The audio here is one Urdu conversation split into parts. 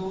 2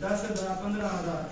10,000, 15,000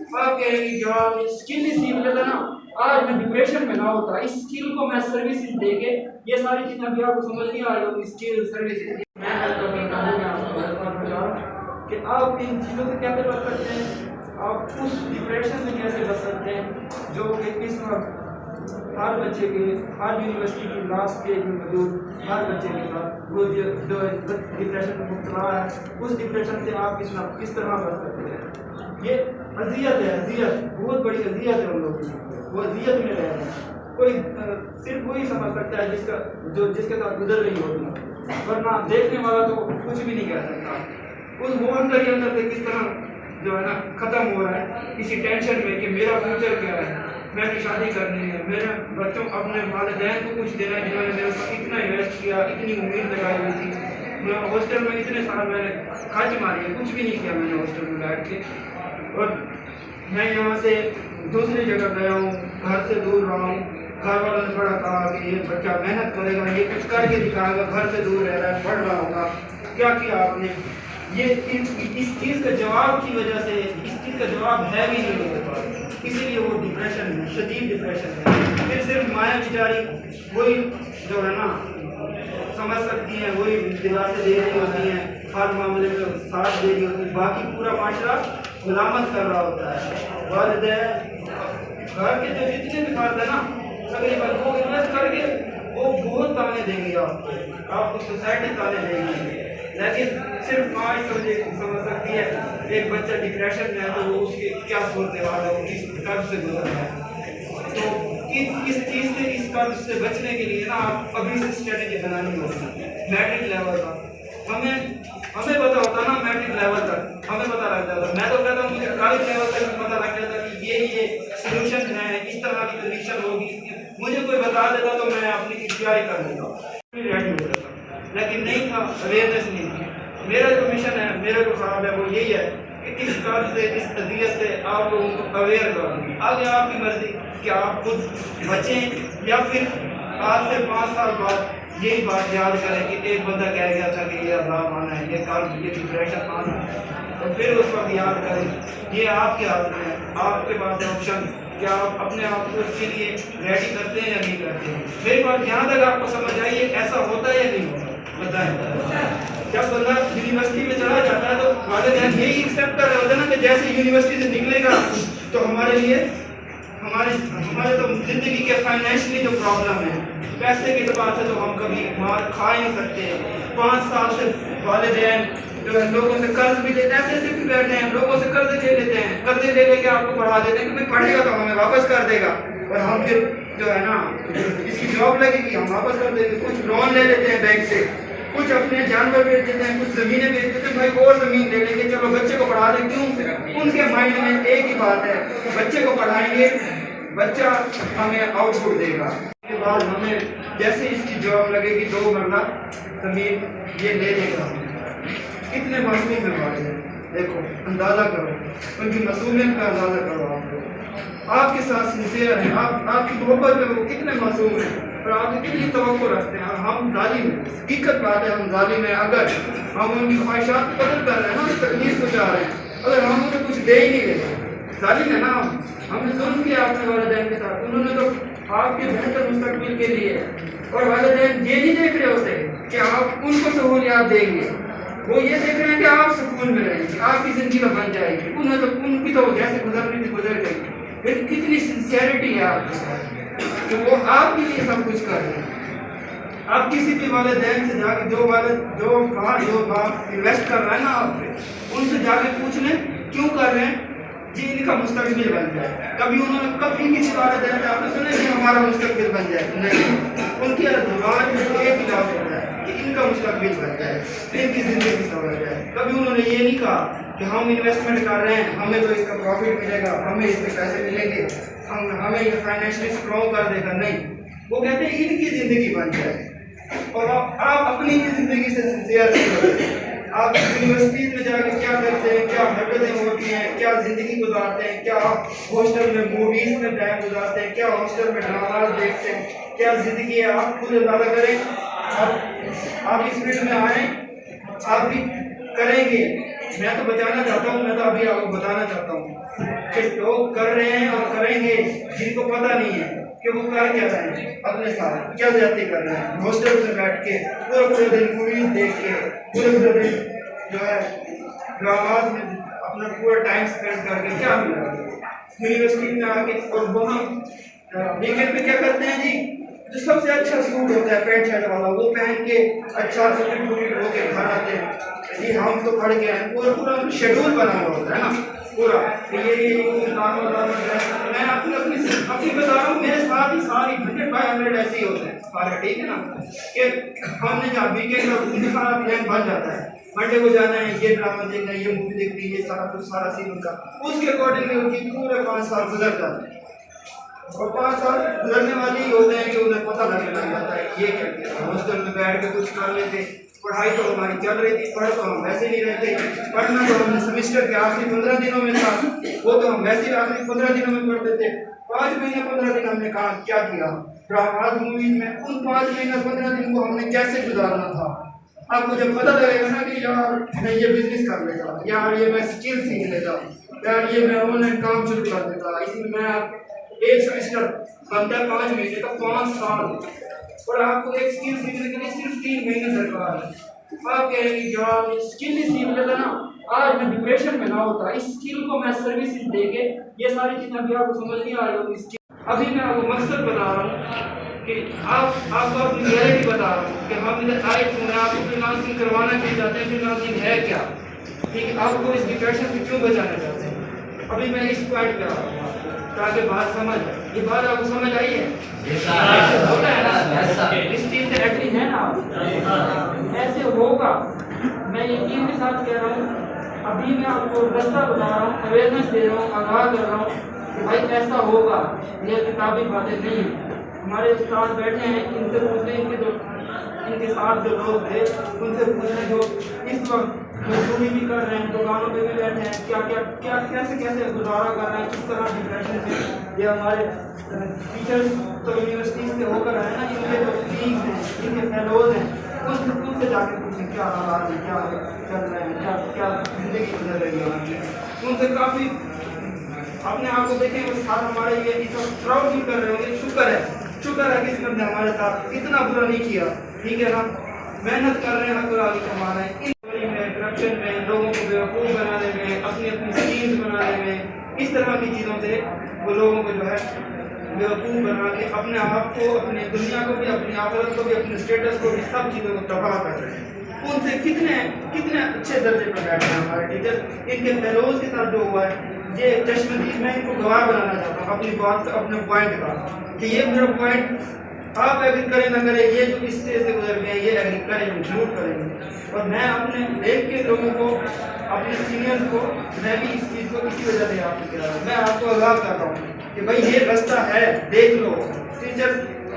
آپ کہیں گے جو آپ اسکل ہی سیکھ لیتا نا آج میں ڈپریشن میں نہ ہوتا. اس اسکل کو میں سروسز دے کے یہ ساری چیزیں ابھی آپ کو سمجھ نہیں آ رہی ہوگی. اسکل سروسز میں آپ کو بتا رہا کہ آپ ان چیزوں سے کیسے بچ سکتے ہیں. آپ اس ڈپریشن سے کیسے بچ سکتے ہیں جو کہ اس وقت ہر بچے کے ہر یونیورسٹی کی لاسٹ اسٹیج میں موجود ہر بچے کے ساتھ وہ جو ڈپریشن میں مبتلا ہے اس ڈپریشن سے آپ کس طرح بچ سکتے ہیں. یہ اذیت ہے, اذیت بہت بڑی اذیت ہے ان لوگوں کی. وہ اذیت میں رہ رہے ہیں. کوئی صرف وہی سمجھ سکتا ہے جس کے ساتھ گزر رہی ہوتی, ورنہ دیکھنے والا تو کچھ بھی نہیں کہہ سکتا. اس وہ اندر ہی اندر سے کس طرح جو ہے نا ختم ہو رہا ہے کسی ٹینشن میں کہ میرا فیوچر کیا ہے, میں نے شادی کرنی ہے, میرے بچوں اپنے والدین کو کچھ دینا ہے جنہوں نے میرے ساتھ اتنا انویسٹ کیا, اتنی امید لگائی ہوئی تھی. میں ہاسٹل میں اتنے سال میں نے خرچ ماری ہے, کچھ بھی نہیں کیا میں نے ہاسٹل میں بیٹھ کے. اور میں یہاں سے دوسری جگہ گیا ہوں, گھر سے دور رہا ہوں. گھر والوں نے بڑا کہا کہ یہ بچہ محنت کرے گا, یہ کچھ کر کے دکھائے گا, گھر سے دور رہ رہا ہے, پڑھ رہا ہوگا. کیا کیا آپ نے؟ یہ اس چیز کا جواب کی وجہ سے اس چیز کا جواب ہے بھی نہیں میرے پاس, اسی لیے وہ ڈپریشن ہے, شدید ڈپریشن ہے. پھر صرف مایا بیچاری وہی جو ہے نا سمجھ سکتی ہیں, وہی دلاسے دے رہی ہوتی ہیں, ہر معاملے میں ساتھ دے رہی ہوتی ہیں, باقی پورا معاشرہ ملامت کر رہا ہوتا ہے. والدین گھر کے جو جتنے بھی فرد ہیں نا تقریباً وہ انویسٹ کر کے وہ بہت تانے دیں گے آپ کو سوسائٹی تانے دیں گی. لیکن صرف ماں ہی سمجھ سکتی ہے ایک بچہ ڈپریشن میں ہے تو وہ اس کی کیا صورتحال ہے, کس قرض سے گزر رہا ہے. تو اس چیز سے اس قرض سے بچنے کے لیے نا آپ ابھی سے اسٹریٹجی بنانی ہوگی. میٹرک لیول کا ہمیں پتا ہوتا نا, میٹرک لیول تک ہمیں پتا لگ جاتا. میں تو کہتا ہوں مجھے کالج لیول تک پتا لگ جاتا کہ یہ سولوشن ہے, اس طرح کی کنڈیشن ہوگی. مجھے کوئی بتا دیتا تو میں اپنی تیاری کر لیتا, ریڈی ہو جاتا. لیکن نہیں تھا, اویئرنیس نہیں تھی. میرا جو مشن ہے, میرا جو خواب ہے وہ یہی ہے کہ اس قرض سے, اس اذیت سے آپ لوگوں کو اویئر کروں. آگے آپ کی مرضی کہ آپ خود بچیں یا پھر آج سے 5 سال بعد یہی بات یاد کریں کہ ایک بندہ کہہ گیا تھا کہ یہ عذاب آنا ہے, یہ قرض, یہ ڈپریشن آنا ہے, اور پھر اس وقت یاد کریں. یہ آپ کے ہاتھ میں ہے, آپ کے پاس آپشن کیا آپ اپنے آپ کو اس کے لیے ریڈی کرتے ہیں یا نہیں کرتے ہیں. میری بات یہاں تک آپ کو سمجھ آئیے ایسا ہوتا ہے یا نہیں ہوتا؟ بتائیں. جب بندہ یونیورسٹی میں چلا جاتا ہے تو والدین یہی ایکسپیکٹ کر رہے ہوتے ہیں نا کہ جیسے یونیورسٹی سے نکلے گا تو ہمارے لیے ہمارے تو زندگی کے فائنینشلی جو پرابلم ہے, پیسے کے اعتبار سے تو ہم کبھی مار کھا ہی نہیں سکتے. 5 سال سے والدین جو ہے لوگوں سے قرض بھی لیتے ہیں, ایسے بھی بیٹھے ہیں, لوگوں سے قرض لے لیتے ہیں, قرضے لے کے آپ کو پڑھا دیتے ہیں کہ پڑھے گا تو ہمیں واپس کر دے گا, اور ہم پھر جو ہے نا اس کی جاب لگے گی ہم واپس کر دیں گے. کچھ لون لے لیتے ہیں بینک سے, کچھ اپنے جانور بیچ دیتے ہیں, کچھ زمینیں بیچ دیتے ہیں, بھائی اور زمین لے لیں گے, چلو بچے کو پڑھا دیں. کیوں؟ ان کے مائنڈ میں ایک ہی بات ہے, بچے کو پڑھائیں گے, بچہ ہمیں آؤٹ پٹ دے گا, اس کے بعد ہمیں جیسے اس کی جاب لگے گی 2 مرلہ زمین یہ لے لے گا. کتنے معصوم ہیں والدین, دیکھو اندازہ کرو ان کی معصومیت کا اندازہ کرو. آپ کے ساتھ سنسیئر ہیں, آپ کی محبت میں وہ کتنے معصوم ہیں اور آپ سے کتنی توقع رکھتے ہیں. اور ہم ظالم ہیں, حقیقت بات ہے ہم ظالم ہیں. اگر ہم ان کی خواہشات کو قتل کر رہے ہیں نا, تکلیف پہنچا رہے ہیں, اگر ہم انہیں کچھ دے ہی نہیں رہے, ظالم ہے نا ہم نے ظلم کیا اپنے والدین کے ساتھ. انہوں نے تو آپ کے بہتر مستقبل کے لیے, اور والدین یہ نہیں دیکھ رہے ہوتے کہ آپ ان کو سہولیات دیں گے, وہ یہ دیکھ رہے ہیں کہ آپ سکون میں رہیں گے, آپ کی زندگی میں بن جائے گی. ان کی تو جیسے گزرنی تھی گزر گئی. لیکن کتنی سنسیئرٹی ہے آپ کے ساتھ کہ وہ آپ کے لیے سب کچھ کر رہے ہیں. آپ کسی بھی والدین سے جا کے جو باپ انویسٹ کر رہا ہے نا آپ پہ, ان سے جا کے پوچھ لیں کیوں کر رہے ہیں, جی ان کا مستقبل بن جائے. کبھی کسی والدین سے آپ نے سنے کہ ہمارا مستقبل بن جائے؟ نہیں, ان کی زبان میں ایک ہی لفظ ہوتا ہے کہ ان کا مستقبل بن جائے, ان کی زندگی سنور جائے. کبھی انہوں نے یہ نہیں کہا کہ ہم انویسٹمنٹ کر رہے ہیں, ہمیں تو اس کا پروفٹ ملے گا, ہمیں اس کے پیسے ملیں گے, ہمیں یہ فائنینشلی اسٹرانگ کر دے گا. نہیں, وہ کہتے ہیں ان کی زندگی بن جائے. اور آپ اپنی ہی زندگی سے سنسیئر نہیں ہوتے. آپ یونیورسٹیز میں جا کے کیا کرتے ہیں, کیا حرکتیں ہوتی ہیں, کیا زندگی گزارتے ہیں, کیا ہاسٹل میں موویز میں ٹائم گزارتے ہیں, کیا ہاسٹل میں ڈراماز دیکھتے ہیں, کیا زندگی ہے. آپ خود اندازہ کریں. آپ اس فیلڈ میں آئیں, آپ بھی کریں گے. میں تو بچانا چاہتا ہوں, میں تو ابھی آپ کو بتانا چاہتا ہوں کہ لوگ کر رہے ہیں اور کریں گے جن کو پتہ نہیں ہے کہ وہ کر کیا رہے ہیں اپنے ساتھ کیا زیادتی کر رہے ہیں ہاسٹل میں بیٹھ کے پورے دن موویز دیکھ کے پورے دن جو ہے ڈراماز میں اپنا پورا ٹائم اسپینڈ کر کے کیا ملا یونیورسٹی میں آ کے اور وہاں ویکینڈ پہ کیا کرتے ہیں جی جو سب سے اچھا سوٹ ہوتا ہے پینٹ شرٹ والا وہ پہن کے اچھا سوٹ ہو کے گھر آتے ہیں جی ہم تو پڑھ کے ہیں پورا شیڈول بنا ہوا ہوتا ہے نا پورا میں آپ کو اپنی بتا رہا ہوں میرے ساتھ ہی ساری 100/100 ایسے ہی ہوتے ہیں سارے ٹھیک ہے نا کہ ہم نے جہاں ویکینڈ کا سارا پلان بن جاتا ہے منڈے کو جانا ہے یہ ڈرامہ دیکھنا ہے یہ مووی دیکھنی ہے یہ سارا کچھ سارا سین کا اس کے اکارڈنگلی ان کی پورے 5 سال گزر جاتے ہیں اور 5 سال گزرنے والے ہی ہوتے ہیں کہ انہیں پتہ لگنے لگ جاتا ہے یہ کیا کیا ہاسٹل میں بیٹھ کے کچھ کر لیتے پڑھائی تو ہماری چل رہی تھی پڑھ تو ہم ویسے نہیں رہتے پڑھنا تو ہم نے سیمسٹر کے آخری 15 دنوں میں تھا وہ تو ہم ویسے ہی آخری 15 دنوں میں پڑھتے تھے 5 مہینے 15 دن ہم نے کہا کیا کیا ڈراماز موویز میں ان 5 مہینے 15 دن کو ہم نے کیسے گزارنا تھا آپ کو جب پتہ لگے گا نا کہ یار میں یہ بزنس کر لیتا یار یہ میں اسکل سیکھ لیتا یار یہ میں آن لائن کام شروع کر دیتا اس میں میں ایک سیمسٹر بنتا ہے 5 مہینے کا 5 سال اور آپ کو ایک اسکل سیکھنے کے لیے صرف 3 مہینے درکار ہے آپ کہیں گے جواب اسکل ہی سیکھ لیتا نا آج میں ڈپریشن میں نہ ہوتا اس اسکل کو میں سروسز دے کے یہ ساری چیزیں ابھی آپ کو سمجھ نہیں آ رہی ہوگی ابھی میں آپ کو مقصد بتا رہا ہوں کہ آپ کو اپنی ریئلٹی بتا رہا ہوں کہ ہم ادھر آئے تو میں آپ کو فریلانسنگ کروانا کیوں چاہتے ہیں فریلانسنگ ہے کیا ٹھیک ہے آپ کو اس ڈپریشن سے کیوں بچانا چاہتے ہیں ابھی میں اس پوائنٹ پہ آ رہا ہوں تاکہ بات سمجھ یہ بات آپ کو سمجھ آئی ہے ہوتا ہے نا اس چیز سے ایگری ہے نا آپ ایسے ہوگا میں یقین کے ساتھ کہہ رہا ہوں ابھی میں آپ کو رستہ بتا رہا ہوں اویئرنیس دے رہا ہوں آگاہ کر رہا ہوں کہ بھائی ایسا ہوگا یہ کتابی باتیں نہیں ہیں ہمارے استاد بیٹھے ہیں ان سے پوچھیں ان کے ساتھ جو لوگ تھے ان سے پوچھیں جو اس وقت مزدوری بھی کر رہے ہیں دکانوں پہ بھی بیٹھے ہیں کیا کیسے گزارا کر رہے ہیں کس طرح ڈپریشن سے یہ ہمارے ٹیچرس تو یونیورسٹیز سے ہو کر ہے نا ان کے جو ڈینز ہیں ان کے فیلوز ہیں ان سے جا کے پوچھیں کیا حالات ہیں کیا چل رہے ہیں کیا زندگی گزر رہی ہے ان سے کافی اپنے آپ کو دیکھیں وہ ساتھ ہمارے یہ پراؤڈ بھی کر رہے ہوں گے شکر ہے کس نے ہمارے ساتھ اتنا برا نہیں کیا ٹھیک ہے نا محنت کر رہے ہیں حق آگے کما رہے ہیں کرپشن میں لوگوں کو بیوقوف بنانے میں اپنی اسکیمز بنانے میں اس طرح کی چیزوں سے وہ لوگوں کو جو ہے بیوقوف بنا کے اپنے آپ کو اپنی دنیا کو بھی اپنی آخرت کو بھی اپنے اسٹیٹس کو بھی سب چیزوں کو تباہ کر رہے ہیں ان سے کتنے اچھے درجے پر بیٹھے ہیں ہمارے ٹیچر ان کے فیلوز کے ساتھ جو ہوا ہے یہ چشمدید میں ان کو گواہ بنانا چاہتا ہوں اپنی بات کا اپنے پوائنٹ کا کہ یہ میرا پوائنٹ آپ ایگری کریں نہ کریں یہ جو اس اسٹیج سے گزر گئے یہ ایگری کریں گے ضرور کریں گے اور میں اپنے دیکھ کے لوگوں کو اپنے سینئرز کو میں بھی اس چیز کو اسی وجہ سے آپ کو کہہ رہا ہوں میں آپ کو آگاہ کر رہا ہوں کہ بھائی یہ رستہ ہے دیکھ لو ٹیچر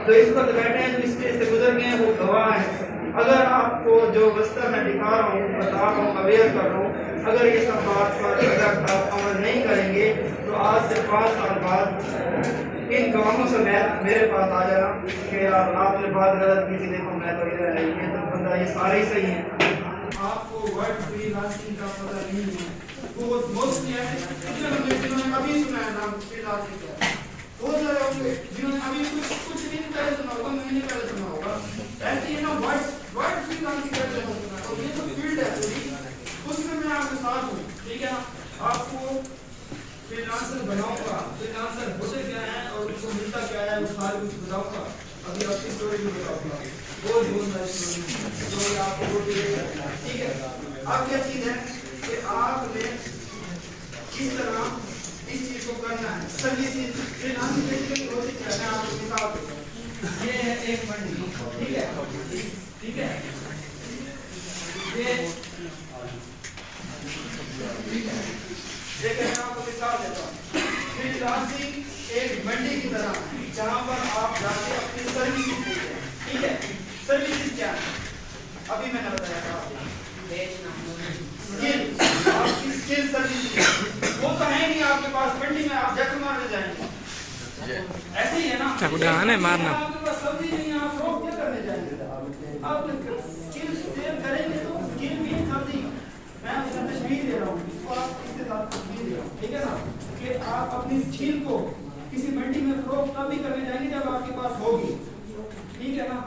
جو اس وقت بیٹھے ہیں جو اس اسٹیج سے گزر گئے ہیں وہ گواہ ہیں اگر آپ کو جو رستہ میں دکھا رہا ہوں بتا رہا ہوں اویئر کر رہا ہوں اگر یہ سب بات پر اگر آپ عمل نہیں کریں گے تو آج سے 5 سال بعد ان گواہوں سے میرے پاس آ جانا کہ یار آپ نے بات غلط کی تھی دیکھو میں تو ادھر ہے یہ تو بندہ یہ سارے ہی صحیح ہیں آپ کو ورڈ فریلانسنگ کا پتہ نہیں ہے وہ موسٹلی ایسے جنہوں نے ابھی سنا ہے نام فریلانسنگ کا بہت سارے ہوں گے جنہوں نے ابھی کچھ دن پہلے سنا ہوگا مہینے پہلے سنا ہوگا ایسے ہی نا ورڈ فریلانسنگ کا جو سنا ہے اور یہ تو فیلڈ ہے پوری اس میں آپ کے ساتھ ہوں ٹھیک ہے نا آپ کو فریلانسر بناؤں گا فریلانسر ہوتے کیا ہے اور اس کو ملتا کیا ہے وہ سارے کچھ بتاؤں گا ابھی آپ کی اسٹوری بھی بتاؤں گا بہت ساری اسٹوری آپ کو بہت ٹھیک ہے اب کیا چیز ہے کہ آپ نے کس طرح اس چیز کو کرنا ہے سروسز فریلانسنگ بیسیکلی ہوتی کیا ہے آپ کو مثال دوں یہ ہے ایک منڈی ٹھیک ہے ٹھیک ہے یہ دیکھیں میں آپ کو مثال دیتا ہوں فریلانسنگ ایک منڈی کی طرح جہاں پر آپ جا کے اپنی سروسز دیتے ہیں ٹھیک ہے سروسز کیا ہے ابھی میں نے بتایا تھا آپ کی اسکل سروسز وہ تو ہے نہیں آپ کے پاس منڈی میں آپ جک مارنے جائیں گے ایسے ہی ہے نا مارنا آپ کے پاس سبزی نہیں ہے آپ روک کیا کرنے جائیں گے آپ اسکل سیل کریں گے تو اسکل بھی سبزی میں آپ کو تشبیہ دے رہا ہوں اس کو آپ اس کے ساتھ تشبیہ دے رہا ہوں ٹھیک ہے نا کہ آپ اپنی اسکل کو کسی منڈی میں فروخت تبھی کرنے جائیں گے جب آپ کے پاس ہوگی. ٹھیک ہے نا.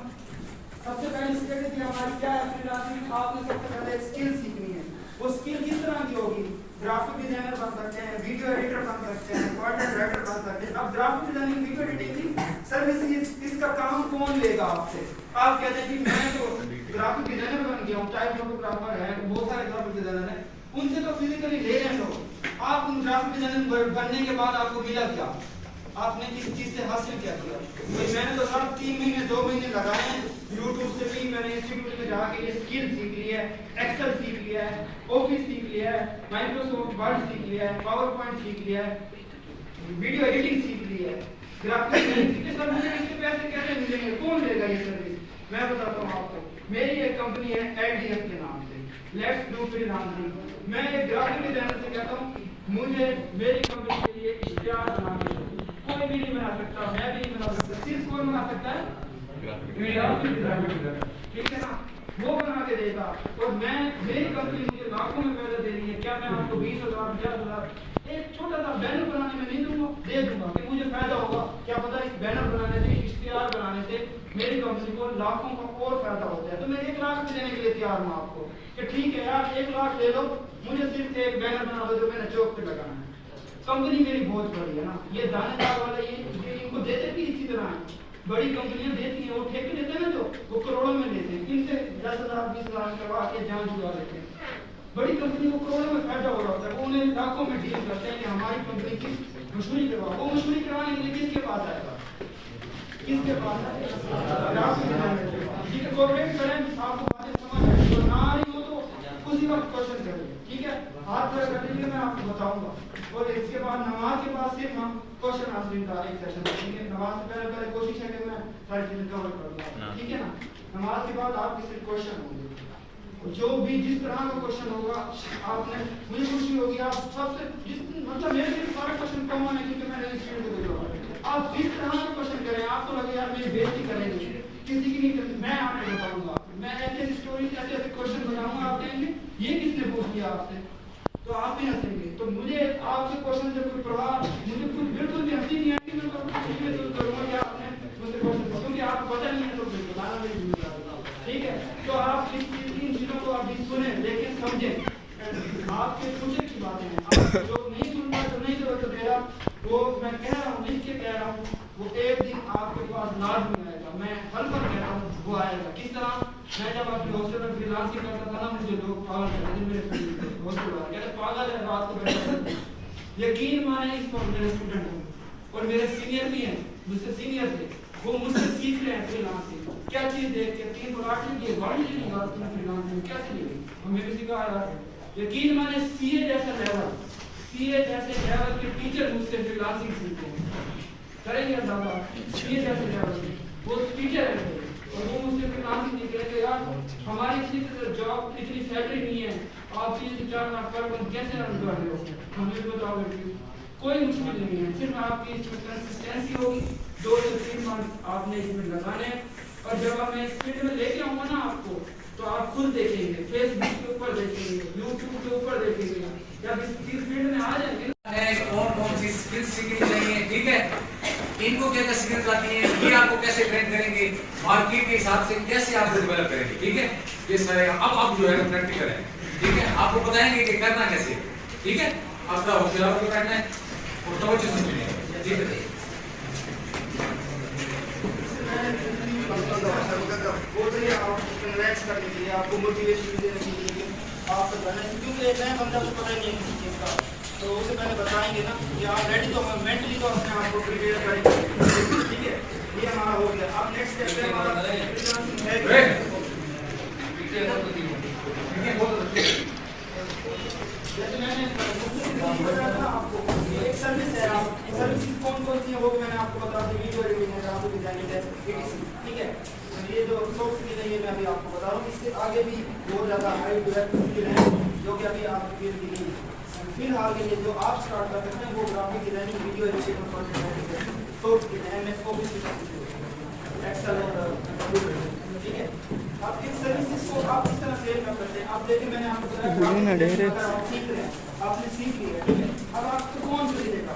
سب سے پہلی اسٹریٹجی ہماری کیا ہے فری لانسنگ؟ آپ نے سب سے پہلے ایک اسکل سیکھنی ہے. وہ اسکل کس طرح کی ہوگی؟ گرافک ڈیزائنر بن سکتے ہیں, ویڈیو ایڈیٹر بن سکتے ہیں, کنٹینٹ رائٹر بن سکتے ہیں. اب گرافک ڈیزائننگ, ویڈیو ایڈیٹنگ کی سروسز, اس کا کام کون لے گا آپ سے؟ آپ کہتے ہیں کہ میں تو گرافک ڈیزائنر بن گیا ہوں, چاہے فوٹوگرافر ہیں, بہت سارے گرافک ڈیزائنر ہیں, ان سے تو فزیکلی لے رہے ہیں لوگ. آپ ان گرافک ڈیزائنر بننے کے بعد آپ کو ملا کیا؟ آپ نے کس چیز سے حاصل کیا کیا؟ میں نے تو صرف 3 مہینے 2 مہینے لگائے ہیں. یوٹیوب سے بھی میں نے انسٹیٹیوٹ میں جا کے یہ اسکل سیکھ لی ہے, ایکسل سیکھ لیا ہے, آفس سیکھ لیا ہے, مائکروسافٹ ورڈ سیکھ لیا ہے, پاور پوائنٹ سیکھ لیا ہے, ویڈیو ایڈیٹنگ سیکھ لی ہے, گرافک ڈیزائننگ سیکھ لی. سر مجھے اس کے پیسے کیسے ملیں گے؟ کون لے گا یہ سروس؟ میں بتاتا ہوں آپ کو. میری ایک کمپنی ہے LDF کے نام سے, لیٹس ڈو فری لانسنگ. میں ایک گرافک ڈیزائنر سے کہتا ہوں مجھے میری کمپنی کے لیے اشتہار بنانا ہے. کوئی بھی نہیں بنا سکتا, میں بھی نہیں بنا سکتا, صرف کون بنا سکتا ہے؟ Graphic designer. ٹھیک ہے نا, وہ بنا کے دے گا. اور میں, میری کمپنی مجھے لاکھوں میں پیسہ دے رہی ہے, کیا میں آپ کو 20,000 50,000 ایک چھوٹا سا بینر بنانے میں نہیں دوں گا؟ دے دوں گا کہ مجھے فائدہ ہوگا. کیا پتا اس بینر بنانے سے, اشتہار بنانے سے میری کمپنی کو لاکھوں کا اور فائدہ ہوتا ہے. تو میں 1 لاکھ دینے کے لیے تیار ہوں آپ کو کہ ٹھیک ہے یار 1 لاکھ لے لو, مجھے صرف ایک بینر بنا دو جو میں نے چوک پہ لگانا ہے. کمپنی میری بہت بڑی ہے نا, یہ دانے دار والا, یہ ان کو دیتے بھی اسی طرح ہیں. بڑی کمپنیاں دیتی ہیں, وہ ٹھیکے دیتے ہیں نا, جو وہ کروڑوں میں لیتے ہیں, ان سے 10,000 20,000 کروا کے جان چھڑا لیتے ہیں. بڑی کمپنی کو کروڑوں میں فائدہ ہو رہا ہوتا ہے, وہ انہیں لاکھوں میں ڈیل کرتے ہیں کہ ہماری کمپنی کی مشہوری کروا. وہ مشہوری کرانے کے لیے کس کے پاس آئے گا؟ کس کے پاس آئے گا؟ ٹھیک ہے, کوپریٹ کریں, آپ کو باتیں سمجھ آئے گی. نہ آ رہی ہو تو اسی وقت کوشچن کریں. ٹھیک ہے, ہاتھ کھڑا کر لیجیے, میں آپ کو بتاؤں گا. اور اس کے بعد نماز کے بعد صرف ہم کوشچن آنسرنگ کا ایک سیشن. ٹھیک ہے, نماز سے پہلے کوشش ہے کہ میں ساری چیزیں کور کر دوں. ٹھیک ہے نا, نماز کے بعد آپ کے صرف کوشچن ہوں گے, جو بھی جس طرح کا کوشچن ہوگا آپ نے, مجھے خوشی ہوگی آپ سب سے مطلب میرے لیے سارے کوشچن کم ہونے کیونکہ میں نے انسٹیٹیوٹ کو دیا ہوا. آپ جس طرح کا کوشچن کریں, آپ کو لگے یار میری بےزتی کریں گے, کسی کی نہیں کریں, میں آپ کو بتاؤں گا. میں ایسے اسٹوری ایسے ایسے کوشچن بناؤں گا, آپ کہیں گے یہ کس نے پوچھ لیا آپ سے, تو آپ بھی ہنسیں گے. تو مجھے آپ کے کوشچن سے کوئی پرواہ, مجھے کچھ بالکل بھی ہنسی نہیں آتی. میں کروں گا کہ آپ نے مجھ سے کوشچن, کیونکہ آپ کو پتہ نہیں ہے تو پھر بتانا میری ذمہ داری. ٹھیک ہے, تو آپ ان چیزوں کو آپ بھی سنیں لیکن سمجھیں. آپ کے فیوچر کی باتیں ہیں, آپ جو نہیں سن پائے تو نہیں ضرورت میرا, وہ میں کہہ رہا ہوں, لکھ کے کہہ رہا ہوں, وہ ایک دن آپ کے پاس لازمی آئے گا. میں ہر وقت کہہ رہا ہوں وہ آئے گا. کس طرح؟ میں جب اپنی ہاسٹل میں فری لانسنگ کرتا تھا نا, مجھے لوگ پاگل کہتے تھے, میرے ہاسٹل والے کہتے پاگل ہے, رات کو بیٹھا. یقین مانیں اس وقت میرے اسٹوڈنٹ ہوں اور میرے سینئر بھی ہیں, مجھ سے سینئر تھے, وہ مجھ سے سیکھ رہے ہیں فری لانسنگ. کیا چیز دیکھ کے 3 پلاٹ لیے, گاڑی لے لی, بات فری لانسنگ کیسے لی, ہمیں بھی سکھا رہا ہے. یقین مانیں CA جیسا لیول, CA جیسے لیول کے ٹیچر مجھ سے فری لانسنگ سیکھتے ہیں. کریں گے زیادہ CA جیسے لیول وہ ٹیچر ہے, اور وہ مجھ سے فری لانسنگ نہیں کہتے یار ہماری اتنی جاب اتنی سیلری نہیں ہے, آپ 3-4 لاکھ پر منتھ کیسے رن کر رہے ہو, ہمیں بتاؤ گے. کوئی مشکل نہیں ہے, صرف آپ کی اس میں کنسسٹینسی ہوگی. 2 سے 3 منتھ آپ نے اس میں لگانے, اور جب میں اس فیلڈ میں لے کے آؤں گا نا آپ کو, تو آپ خود دیکھیں گے, فیس بک کے اوپر دیکھیں گے, یوٹیوب کے اوپر دیکھیں گے. جب اس فیلڈ میں آ جائیں گے کون سی اسکل سیکھنی چاہیے. ٹھیک ہے, ان کو کیا کیا اسکلز آتی ہیں, یہ آپ کو کیسے ٹرین کریں گے, مارکیٹ کے حساب سے کیسے آپ کو ڈیولپ کریں گے. ٹھیک ہے, یہ سارے اب آپ جو ہے پریکٹیکل ہے. ٹھیک ہے, آپ کو بتائیں گے کہ کرنا کیسے. ٹھک ہے, آپ کا حوصلہ کو کرنا ہے اور توجہ سے سنیں. ٹھیک ہے, آپ کو موٹیویشن دینے کے لیے آپ کو کرنا ہے, کیونکہ ایک نیا بندہ کو پتہ نہیں ہے کسی چیز کا, تو اسے پہلے بتائیں گے نا کہ آپ ریڈی تو مینٹلی تو اپنے آپ کو پریپیئر کریں. ٹھیک ہے, یہ ہمارا ہو گیا. اب نیکسٹ اسٹیپ ہے ہمارا جیسے میں نے بتایا تھا آپ کو ایک سروس ہے. سروسز کون کون سی ہیں وہ بھی میں نے آپ کو بتا دی. ویڈیو ایڈیٹنگ ہے, گرافک ڈیزائننگ ہے, ETC. ٹھیک ہے, یہ جو سافٹ اسکل ہے یہ میں ابھی آپ کو بتا رہا ہوں. اس سے آگے بھی بہت زیادہ ہائی ڈیولپ اسکل ہیں جو کہ ابھی آپ کی فیلڈ کی فی الحال کے لیے جو آپ اسٹارٹ کر سکتے ہیں وہ گرافک ڈیزائننگ, ویڈیو ایڈیٹنگ اور سافٹ اسکل ہے, MS Office, ایکسل اور کمپیوٹر. ٹھیک ہے, آپ کس سروسز کو آپ کس طرح سیل کر سکتے ہیں. آپ دیکھیں میں نے آپ کو بتایا آپ سیکھ رہے ہیں, آپ نے سیکھ لیا. ٹھیک ہے, اب آپ کو کون سے دے گا,